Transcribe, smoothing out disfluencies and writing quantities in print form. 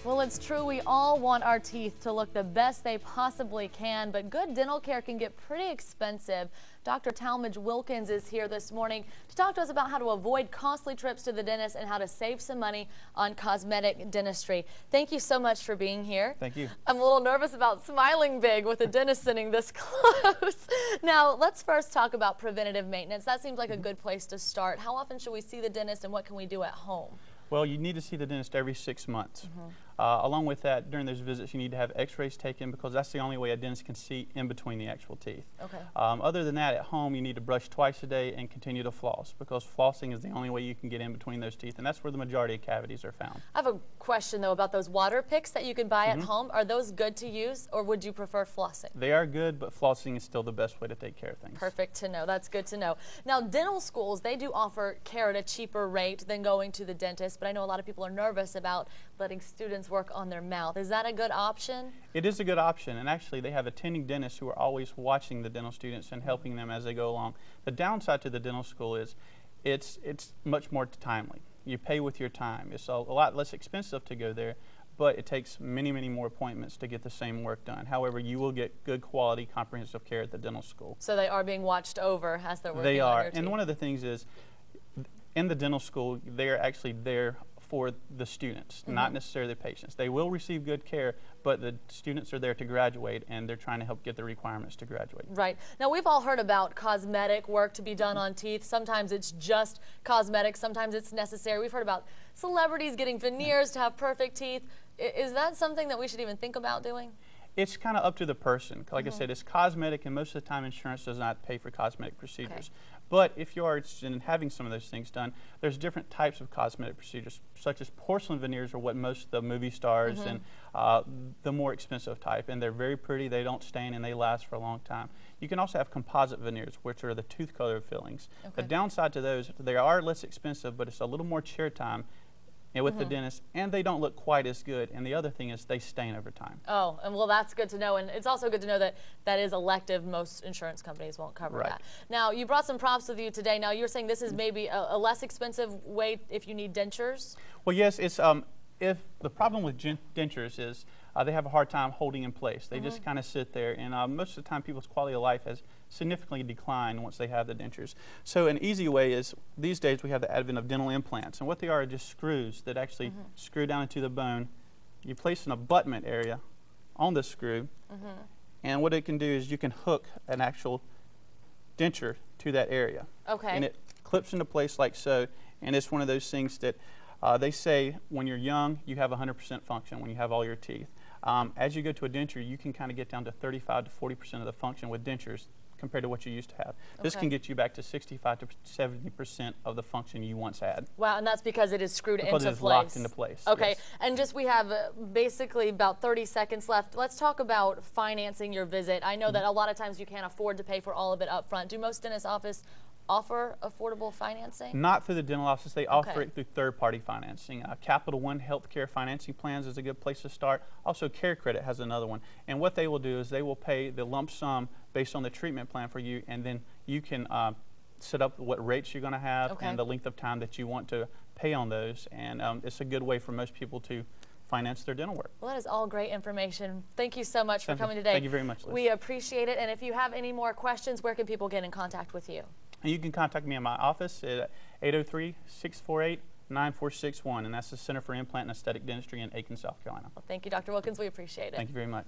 Well, it's true. We all want our teeth to look the best they possibly can, but good dental care can get pretty expensive. Dr. Talmadge Wilkins is here this morning to talk to us about how to avoid costly trips to the dentist and how to save some money on cosmetic dentistry. Thank you so much for being here. Thank you. I'm a little nervous about smiling big with a dentist sitting this close. Now, let's first talk about preventative maintenance. That seems like a good place to start. How often should we see the dentist and what can we do at home? Well, you need to see the dentist every 6 months. Along with that, during those visits, you need to have x-rays taken because that's the only way a dentist can see in between the actual teeth. Okay. Other than that, at home, you need to brush twice a day and continue to floss because flossing is the only way you can get in between those teeth, and that's where the majority of cavities are found. I have a question, though, about those water picks that you can buy at home. Are those good to use, or would you prefer flossing? They are good, but flossing is still the best way to take care of things. Perfect to know. That's good to know. Now, dental schools, they do offer care at a cheaper rate than going to the dentist, but I know a lot of people are nervous about letting students work on their mouth. Is that a good option? It is a good option, and actually they have attending dentists who are always watching the dental students and helping them as they go along. The downside to the dental school is it's much more timely. You pay with your time. It's a lot less expensive to go there, but it takes many, many more appointments to get the same work done. However, you will get good quality comprehensive care at the dental school. So they are being watched over as they're working They on are, your teeth. and one of the things is in the dental school, they are actually there for the students, not necessarily the patients. They will receive good care, but the students are there to graduate, and they're trying to help get the requirements to graduate. Right. Now, we've all heard about cosmetic work to be done on teeth. Sometimes it's just cosmetic, sometimes it's necessary. We've heard about celebrities getting veneers to have perfect teeth. Is that something that we should even think about doing? It's kind of up to the person. Like I said, it's cosmetic, and most of the time insurance does not pay for cosmetic procedures. But if you are interested in having some of those things done, there's different types of cosmetic procedures, such as porcelain veneers are what most of the movie stars and the more expensive type, and they're very pretty, they don't stain, and they last for a long time. You can also have composite veneers, which are the tooth color fillings. The downside to those, they are less expensive, but it's a little more chair time and with the dentist, and they don't look quite as good. And the other thing is they stain over time. Oh, and well, that's good to know. And it's also good to know that that is elective. Most insurance companies won't cover that. Now, you brought some props with you today. Now, you're saying this is maybe a less expensive way if you need dentures? Well, yes, it's if the problem with dentures is they have a hard time holding in place. They just kind of sit there, and most of the time people's quality of life has significantly declined once they have the dentures. So an easy way is, these days we have the advent of dental implants, and what they are just screws that actually screw down into the bone. You place an abutment area on the screw, and what it can do is you can hook an actual denture to that area. And it clips into place like so, and it's one of those things that they say when you're young, you have 100% function when you have all your teeth. As you go to a denture, you can kind of get down to 35 to 40% of the function with dentures compared to what you used to have. This can get you back to 65 to 70% of the function you once had. Wow, and that's because it is screwed into place. Because it's locked into place. Okay, and just we have basically about 30 seconds left. Let's talk about financing your visit. I know that a lot of times you can't afford to pay for all of it up front. Do most dentist offices offer affordable financing? Not through the dental office. They offer it through third-party financing. Capital One Healthcare Financing Plans is a good place to start. Also, Care Credit has another one. And what they will do is they will pay the lump sum based on the treatment plan for you, and then you can set up what rates you're going to have and the length of time that you want to pay on those. And it's a good way for most people to finance their dental work. Well, that is all great information. Thank you so much for coming today. Thank you very much, Liz. We appreciate it. And if you have any more questions, where can people get in contact with you? And you can contact me in my office at 803-648-9461, and that's the Center for Implant and Aesthetic Dentistry in Aiken, South Carolina. Well, thank you, Dr. Wilkins. We appreciate it. Thank you very much.